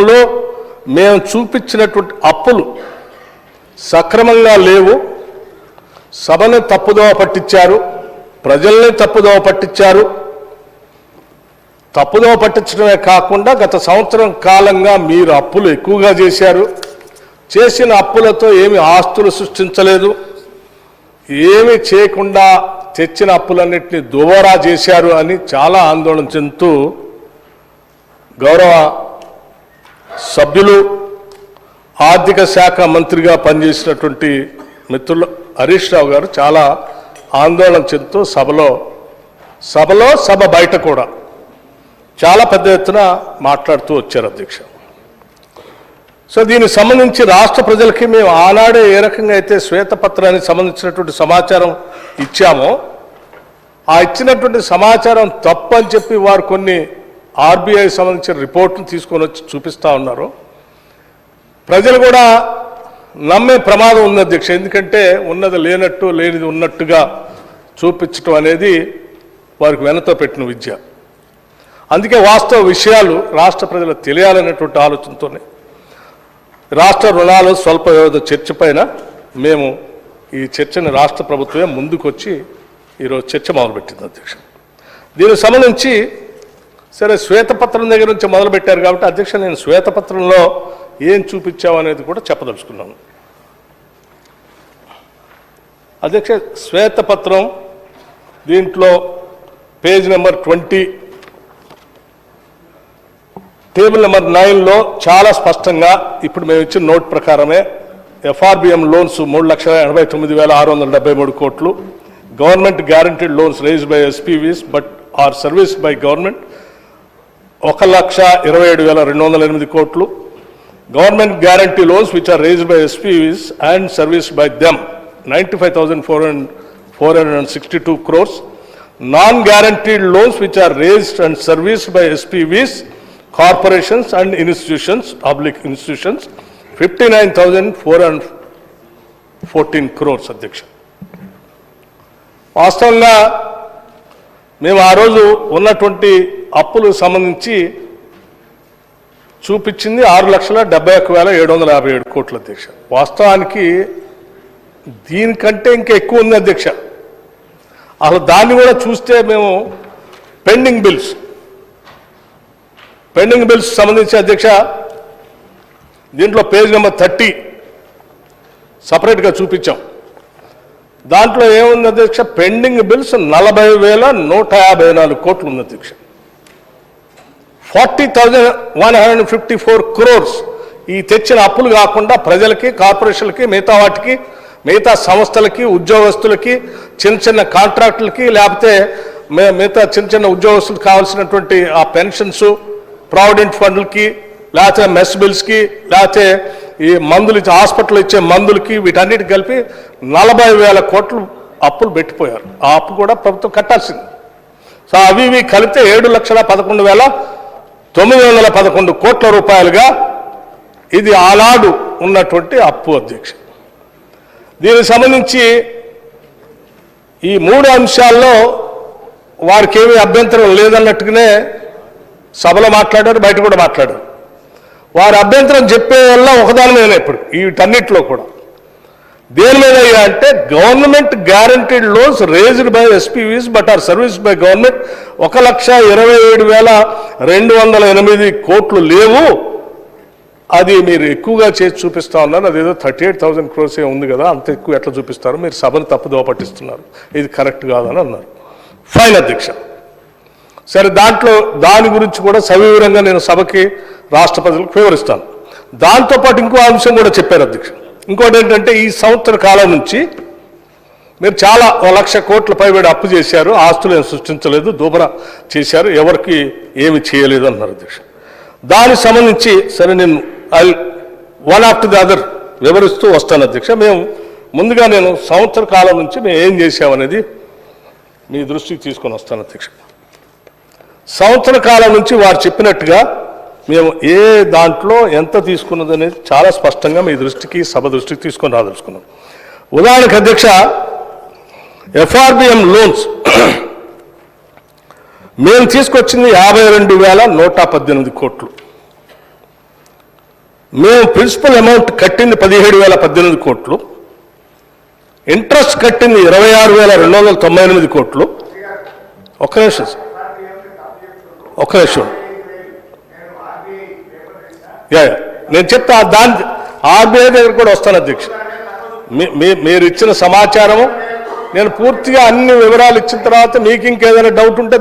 లో మేము చూపించినటువంటి అప్పులు సక్రమంగా లేవు, సభను తప్పుదోవ పట్టించారు, ప్రజల్ని తప్పుదోవ పట్టించారు. తప్పుదోవ పట్టించడమే కాకుండా గత సంవత్సరం కాలంగా మీరు అప్పులు ఎక్కువగా చేశారు, చేసిన అప్పులతో ఏమి ఆస్తులు సృష్టించలేదు, ఏమి చేయకుండా తెచ్చిన అప్పులన్నింటినీ దుబారా చేశారు అని చాలా ఆందోళన చెందుతూ గౌరవ సభ్యులు ఆర్థిక శాఖ మంత్రిగా పనిచేసినటువంటి మిత్రులు హరీష్ రావు గారు చాలా ఆందోళన చెందుతూ సభ బయట కూడా చాలా పెద్ద ఎత్తున మాట్లాడుతూ వచ్చారు అధ్యక్ష. సో దీనికి సంబంధించి రాష్ట్ర ప్రజలకి మేము ఆనాడే ఏ రకంగా అయితే శ్వేతపత్రానికి సంబంధించినటువంటి సమాచారం ఇచ్చామో ఆ ఇచ్చినటువంటి సమాచారం తప్పని చెప్పి వారు కొన్ని ఆర్బీఐ సంబంధించిన రిపోర్ట్ను తీసుకొని వచ్చి చూపిస్తూ ఉన్నారు. ప్రజలు కూడా నమ్మే ప్రమాదం ఉంది అధ్యక్ష. ఎందుకంటే ఉన్నది లేనట్టు లేనిది ఉన్నట్టుగా చూపించడం అనేది వారికి వెనతో పెట్టిన విద్య. అందుకే వాస్తవ విషయాలు రాష్ట్ర ప్రజలకు తెలియాలనేటువంటి ఆలోచనతోనే రాష్ట్ర రుణాలు స్వల్ప వ్యవధి చర్చ పైన మేము ఈ చర్చని రాష్ట్ర ప్రభుత్వమే ముందుకొచ్చి ఈరోజు చర్చ మొదలుపెట్టింది అధ్యక్ష. దీనికి సంబంధించి సరే శ్వేతపత్రం దగ్గర నుంచి మొదలుపెట్టారు కాబట్టి అధ్యక్ష నేను శ్వేతపత్రంలో ఏం చూపించావు అనేది కూడా చెప్పదలుచుకున్నాను. అధ్యక్ష శ్వేతపత్రం దీంట్లో పేజ్ నెంబర్ 20 టేబుల్ నెంబర్ 9లో చాలా స్పష్టంగా ఇప్పుడు మేము ఇచ్చిన నోట్ ప్రకారమే ఎఫ్ఆర్బిఎం లోన్స్ 3,89,673 కోట్లు, government guaranteed loans raised by SPVs but are serviced by government 1,27,208 కోట్లు, government guarantee loans which are raised by SPVs and serviced by them 95,462 crores, non-guaranteed loans which are raised and serviced by SPVs, corporations and institutions, public institutions 59,414 crores అధ్యక్ష. వాస్తవంగా మేము ఆ రోజు ఉన్నటువంటి అప్పులకు సంబంధించి చూపించింది 6,71,757 కోట్ల అధ్యక్ష. వాస్తవానికి దీనికంటే ఇంకా ఎక్కువ ఉంది అధ్యక్ష. అసలు దాన్ని కూడా చూస్తే మేము పెండింగ్ బిల్స్ సంబంధించి అధ్యక్ష దీంట్లో పేజ్ నెంబర్ 30 సపరేట్గా చూపించాం. దాంట్లో ఏముంది అధ్యక్ష, పెండింగ్ బిల్స్ 40,154 కోట్లు ఉంది అధ్యక్ష. 40,154 క్రోర్స్ ఈ తెచ్చిన అప్పులు కాకుండా ప్రజలకి, కార్పొరేషన్లకి, మిగతా వాటికి, మిగతా సంస్థలకి, ఉద్యోగస్తులకి, చిన్న చిన్న కాంట్రాక్టులకి, లేకపోతే మిగతా చిన్న చిన్న ఉద్యోగస్తులకు కావాల్సినటువంటి ఆ పెన్షన్స్, ప్రావిడెంట్ ఫండ్లకి, లేకపోతే మెస్ బిల్స్కి, లేకపోతే ఈ మందులు ఇచ్చే హాస్పిటల్ ఇచ్చే మందులకి, వీటన్నిటికి కలిపి 40,000 కోట్లు అప్పులు పెట్టిపోయారు. ఆ అప్పు కూడా ప్రభుత్వం కట్టాల్సింది. సో అవి కలిపితే 7,11,911 కోట్ల రూపాయలుగా ఇది ఆనాడు ఉన్నటువంటి అప్పు అధ్యక్ష. దీనికి సంబంధించి ఈ 3 అంశాల్లో వారికి ఏమీ అభ్యంతరం లేదన్నట్టుగానే సభలో మాట్లాడారు, బయట కూడా మాట్లాడారు. వారి అభ్యంతరం చెప్పే వల్ల ఒకదాని మీద ఇప్పుడు వీటన్నిటిలో కూడా దేని మీద అంటే government guaranteed loans raised by SPVs but are serviced by government 1,27,208 కోట్లు లేవు, అది మీరు ఎక్కువగా చేసి చూపిస్తా ఉన్నారు, అదేదో 38,000 crores ఉంది కదా, అంత ఎక్కువ ఎట్లా చూపిస్తారు, మీరు సభను తప్పుదోవ పట్టిస్తున్నారు, ఇది కరెక్ట్ కాదని అన్నారు. ఫైన్ అధ్యక్ష. సరే దాని గురించి కూడా సవివరంగా నేను సభకి రాష్ట్ర ప్రజలకు వివరిస్తాను. దాంతోపాటు ఇంకో అంశం కూడా చెప్పారు అధ్యక్ష. ఇంకోటి ఏంటంటే ఈ సంవత్సర కాలం నుంచి మీరు చాలా 1,00,000 కోట్ల పైబడి అప్పు చేశారు, ఆస్తులు ఏమి సృష్టించలేదు, దూబరా చేశారు, ఎవరికి ఏమి చేయలేదు అన్నారు అధ్యక్ష. దానికి సంబంధించి సరే నేను వన్ ఆఫ్టర్ ది అదర్ వివరిస్తూ వస్తాను అధ్యక్ష. ముందుగా నేను సంవత్సర కాలం నుంచి మేము ఏం చేశామనేది మీ దృష్టికి తీసుకొని వస్తాను అధ్యక్ష. సంవత్సర కాలం నుంచి వారు చెప్పినట్టుగా మేము ఏ దాంట్లో ఎంత తీసుకున్నది అనేది చాలా స్పష్టంగా మీ దృష్టికి, సభ దృష్టికి తీసుకొని రాదలుచుకున్నాం. ఉదాహరణకు అధ్యక్ష, ఎఫ్ఆర్బిఎం లోన్స్ మేము తీసుకొచ్చింది 52,118 కోట్లు. మేము ప్రిన్సిపల్ అమౌంట్ కట్టింది 17,018 కోట్లు, ఇంట్రెస్ట్ కట్టింది 26,298 కోట్లు. ఒక్క నిమిషం నేను చెప్తా, దాని ఆర్బీఐ దగ్గర కూడా వస్తాను అధ్యక్ష. మీరు ఇచ్చిన సమాచారము నేను పూర్తిగా అన్ని వివరాలు ఇచ్చిన తర్వాత మీకు ఇంకేదైనా డౌట్ ఉంటే